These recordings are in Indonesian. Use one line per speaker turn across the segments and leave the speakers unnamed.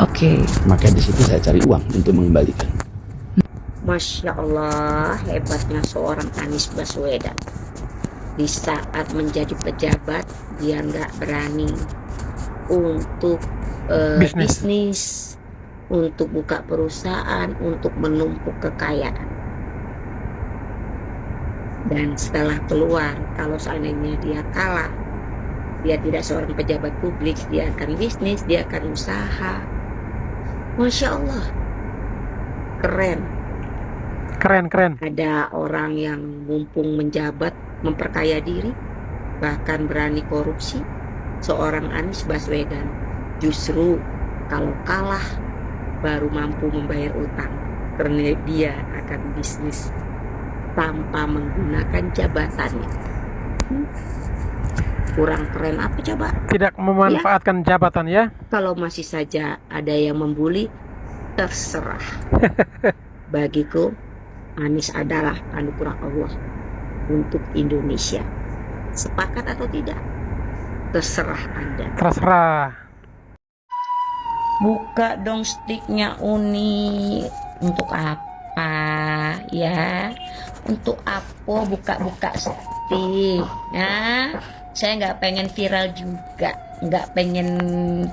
Oke.
Maka di situ saya cari uang untuk mengembalikan.
Masya Allah, hebatnya seorang Anies Baswedan. Di saat menjadi pejabat, dia nggak berani untuk bisnis, untuk buka perusahaan, untuk menumpuk kekayaan. Dan setelah keluar, kalau seandainya dia kalah, dia tidak seorang pejabat publik, dia akan bisnis, dia akan usaha. Masya Allah, keren.
Keren.
Ada orang yang mumpung menjabat, memperkaya diri, bahkan berani korupsi. Seorang Anies Baswedan justru kalau kalah baru mampu membayar utang, karena dia akan bisnis tanpa menggunakan jabatannya. Kurang keren apa coba?
Tidak memanfaatkan jabatan ya.
Kalau masih saja ada yang membuli, terserah. Bagiku, Anies adalah anugerah Allah untuk Indonesia. Sepakat atau tidak? Terserah Anda.
Terserah.
Buka dong sticknya Uni. Untuk apa ya? Untuk apa buka-buka stick? Nah, saya nggak pengen viral juga, nggak pengen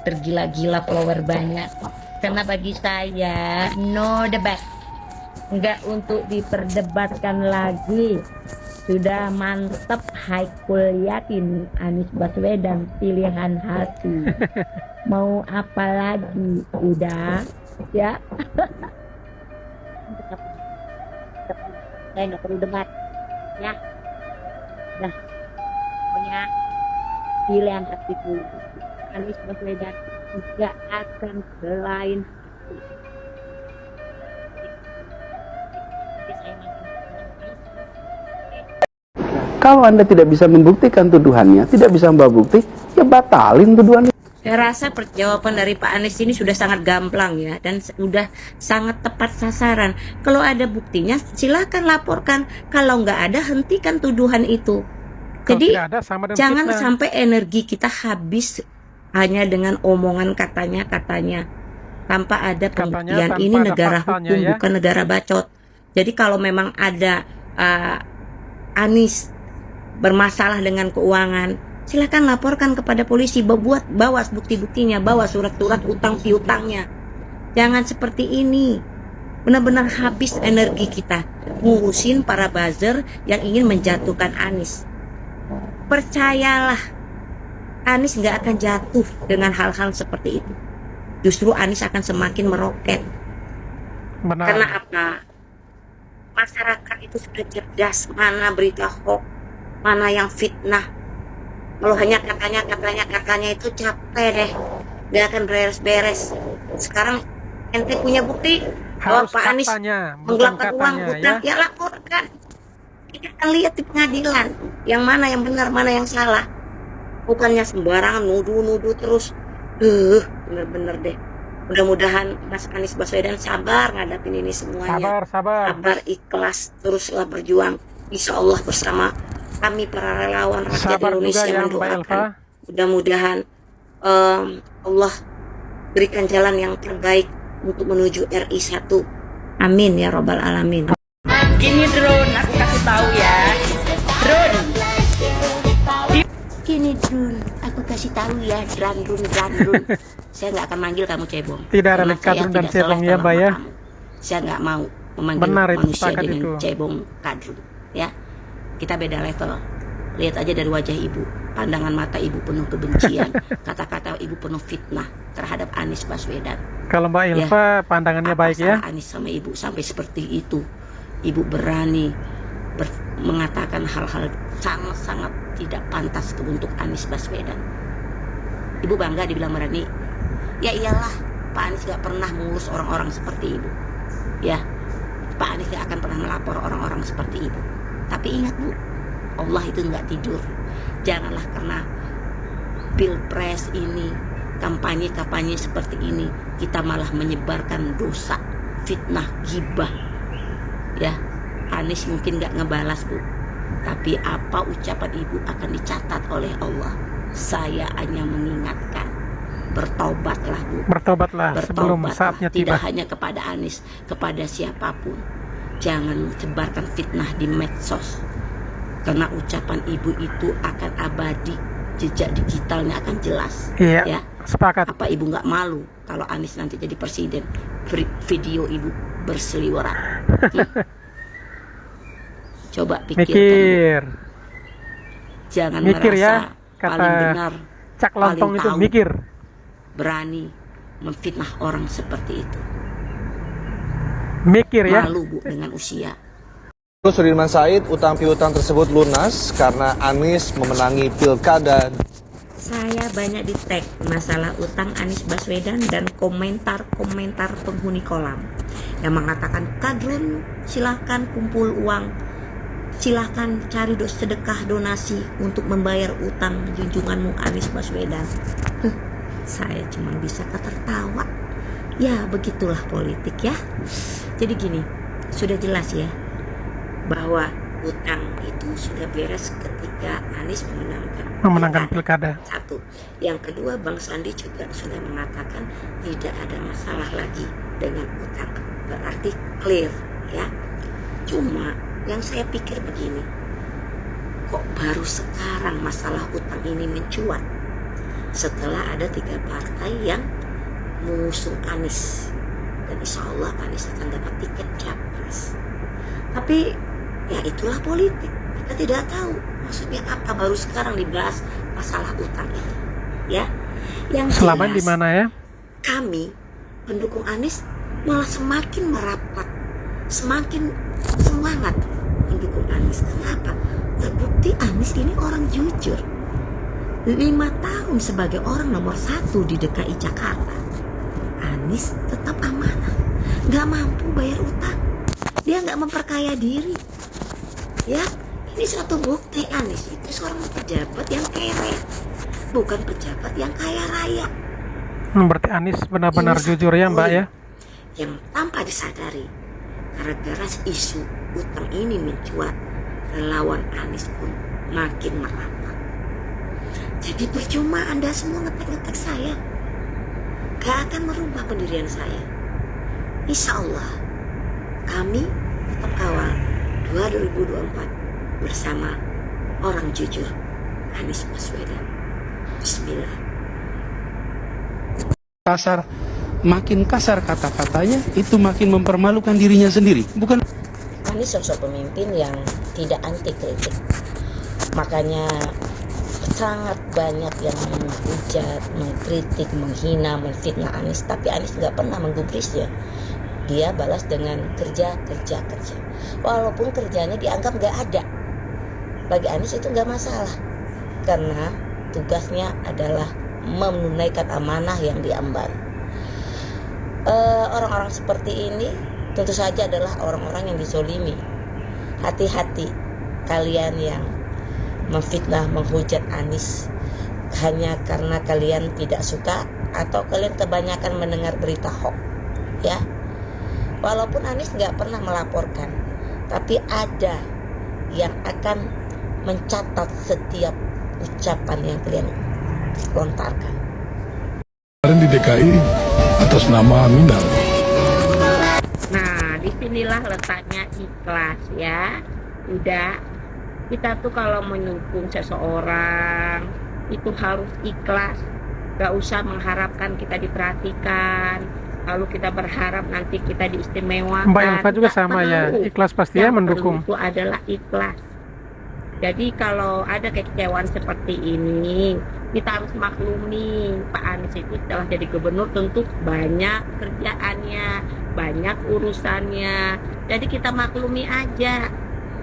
tergila-gila follower banyak. Karena bagi saya no debat, nggak untuk diperdebatkan lagi. Sudah mantep, Haikul yakin Anies Baswedan pilihan hati. Mau apa lagi? Udah ya. Saya nggak perlu debat ya. Nah, pokoknya pilihan hatiku Anies Baswedan tidak akan selain
Kalau Anda tidak bisa membuktikan tuduhannya, tidak bisa membawa bukti, ya batalin tuduhannya.
Saya rasa jawaban dari Pak Anies ini sudah sangat gamblang ya, dan sudah sangat tepat sasaran. Kalau ada buktinya silakan laporkan, kalau nggak ada hentikan tuduhan itu. Jadi jangan sampai energi kita habis hanya dengan omongan katanya tanpa ada pembuktian. Ini negara hukum ya? Bukan negara bacot. Jadi kalau memang ada Anies bermasalah dengan keuangan, silakan laporkan kepada polisi, bawa bukti-buktinya, bawa surat-surat utang piutangnya. Jangan seperti ini. Benar-benar habis energi kita ngurusin para buzzer yang ingin menjatuhkan Anies. Percayalah, Anies nggak akan jatuh dengan hal-hal seperti itu. Justru Anies akan semakin meroket.
Benar.
Karena apa? Masyarakat itu sudah cerdas, mana berita hoax, mana yang fitnah. Kalau hanya katanya itu capek deh, nggak akan beres-beres. Sekarang ente punya bukti bahwa Pak Anies menggelapkan uang utang, ya laporkan. Kita akan lihat di pengadilan yang mana yang benar, mana yang salah. Bukannya sembarangan nuduh terus. Bener-bener deh. Mudah-mudahan Mas Anies Baswedan sabar ngadapin ini semuanya. Sabar, ikhlas, teruslah berjuang. Insya Allah bersama kami para relawan rakyat Indonesia mendoakan. Mudah-mudahan Allah berikan jalan yang terbaik untuk menuju RI 1. Amin ya robbal alamin.
Gini Drone, aku kasih tahu ya. Drone.
Gini Drone, aku kasih tahu ya, Drandrun. Saya nggak akan manggil kamu cebong.
Tidak ada kadrun dan cebong ya, Mbak ya.
Saya nggak mau memanggil manusia dengan cebong kadrun. Ya, kita beda level. Lihat aja dari wajah ibu, pandangan mata ibu penuh kebencian, kata-kata ibu penuh fitnah terhadap Anies Baswedan.
Kalau Mbak Ilva pandangannya baik ya.
Anies sama ibu sampai seperti itu, ibu berani mengatakan hal-hal sangat-sangat tidak pantas untuk Anies Baswedan. Ibu bangga dibilang berani. Ya iyalah, Pak Anies gak pernah mengurus orang-orang seperti ibu. Ya, Pak Anies gak akan pernah melapor orang-orang seperti ibu. Tapi ingat Bu, Allah itu gak tidur. Janganlah karena pilpres ini, kampanye seperti ini, kita malah menyebarkan dosa, fitnah, gibah. Ya, Anies mungkin gak ngebalas Bu, tapi apa ucapan ibu akan dicatat oleh Allah. Saya hanya mengingatkan, bertobatlah Bu.
Bertobatlah sebelum
Bertobatlah,
saatnya tiba.
tidak hanya kepada Anies, kepada siapapun. Jangan sebarkan fitnah di medsos, karena ucapan ibu itu akan abadi, jejak digitalnya akan jelas.
Iya,
Ya,
sepakat.
apa ibu nggak malu kalau Anies nanti jadi presiden, video ibu berseliweran? Coba pikirkan, Bu.
Mikir.
Jangan
Mikir
merasa
ya, kata
paling benar,
Cak Lontong
paling
itu
tahu,
mikir.
berani memfitnah orang seperti itu.
Mikir ya.
Malu Bu dengan usia.
Sudirman Said, utang piutang tersebut lunas karena Anies memenangi pilkada.
Saya banyak di tag masalah utang Anies Baswedan dan komentar-komentar penghuni kolam yang mengatakan, Kadrun silahkan kumpul uang, silahkan cari sedekah donasi untuk membayar utang junjunganmu Anies Baswedan. Saya cuma bisa tertawa. Ya begitulah politik ya. Jadi gini, sudah jelas ya bahwa utang itu sudah beres ketika Anies
Memenangkan pilkada.
Satu. Yang kedua, Bang Sandi juga sudah mengatakan tidak ada masalah lagi dengan utang. Berarti clear ya. Cuma yang saya pikir begini, kok baru sekarang masalah utang ini mencuat setelah ada 3 partai yang mengusung Anies, dan insya Allah Anies akan dapat tiket capres. Tapi ya itulah politik, kita tidak tahu maksudnya apa, baru sekarang dibahas masalah utang itu ya. Yang
Selama
jelas,
di mana ya?
kami pendukung Anies malah semakin merapat, semakin semangat mendukung Anies. Kenapa? Terbukti Anies ini orang jujur. 5 tahun sebagai orang nomor 1 di DKI Jakarta, Anies tetap amanah, gak mampu bayar utang, dia gak memperkaya diri ya. Ini suatu bukti Anies itu seorang pejabat yang kere, bukan pejabat yang kaya raya.
Berarti Anies benar-benar
Ini
jujur ya Mbak ya.
yang tanpa disadari, gara-gara isu utang ini mencuat, relawan Anies pun makin merapat. Jadi percuma Anda semua ngetek-ngetek saya, gak akan merubah pendirian saya. Insya Allah kami tetap kawal 2024 bersama orang jujur Anies Baswedan. Bismillah.
Kasar, makin kasar kata-katanya, itu makin mempermalukan dirinya sendiri. Bukan
Anies sosok pemimpin yang tidak anti kritik, makanya sangat banyak yang menghujat, mengkritik, menghina, menfitnah Anies, tapi Anies nggak pernah menggubrisnya. Dia balas dengan kerja. Walaupun kerjanya dianggap nggak ada, bagi Anies itu nggak masalah, karena tugasnya adalah menunaikan amanah yang diemban. Orang-orang seperti ini tentu saja adalah orang-orang yang dizolimi. Hati-hati kalian yang memfitnah, menghujat Anies hanya karena kalian tidak suka atau kalian kebanyakan mendengar berita hoax ya. Walaupun Anies nggak pernah melaporkan, tapi ada yang akan mencatat setiap ucapan yang kalian lontarkan.
Kemarin di DKI atas nama Minang.
Nah, disinilah letaknya ikhlas ya. Udah, kita tuh kalau menyukung seseorang itu harus ikhlas. Gak usah mengharapkan kita diperhatikan, lalu kita berharap nanti kita diistimewakan.
Mbak Elva juga
Nggak
sama ya,
perlu.
ikhlas pasti ya
Yang
mendukung.
perlu itu adalah ikhlas. Jadi kalau ada kekecewaan seperti ini, kita harus maklumi. Pak Anies itu setelah jadi gubernur tentu banyak kerjaannya, banyak urusannya. Jadi kita maklumi aja.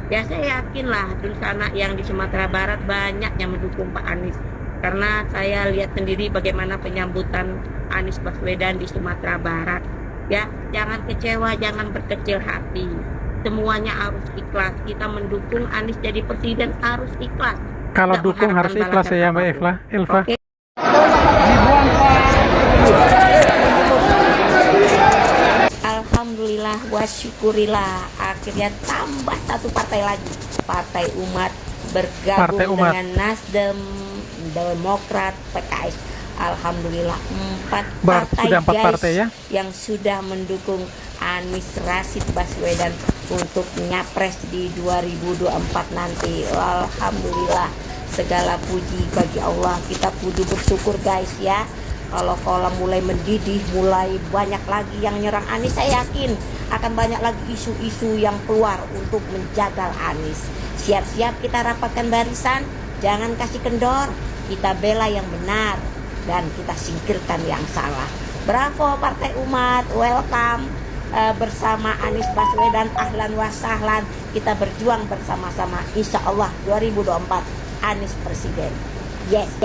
Ya saya yakin lah di sana yang di Sumatera Barat banyak yang mendukung Pak Anies. Karena saya lihat sendiri bagaimana penyambutan Anies Baswedan di Sumatera Barat. Ya, jangan kecewa, jangan berkecil hati. Semuanya harus ikhlas. Kita mendukung Anies jadi presiden harus ikhlas.
Kalau
Tidak
dukung harus
mengharapkan
ikhlas
balasan
ya Mbak
apapun.
Elva.
Oke. Alhamdulillah wa syukurilah, akhirnya tambah satu partai lagi, Partai Umat bergabung
Partai Umat.
dengan Nasdem, Demokrat, PKS. Alhamdulillah
Sudah empat
guys,
partai ya.
yang sudah mendukung Anies Rashid Baswedan untuk nyapres di 2024 nanti. Alhamdulillah, segala puji bagi Allah. Kita kudu bersyukur guys ya. Kalau mulai mendidih, mulai banyak lagi yang nyerang Anies, saya yakin akan banyak lagi isu-isu yang keluar untuk menjagal Anies. Siap-siap kita rapatkan barisan, jangan kasih kendor, kita bela yang benar dan kita singkirkan yang salah. Bravo Partai Umat, welcome bersama Anies Baswedan, ahlan wa sahlan. Kita berjuang bersama-sama, insya Allah 2024 Anies Presiden. Yes, yes.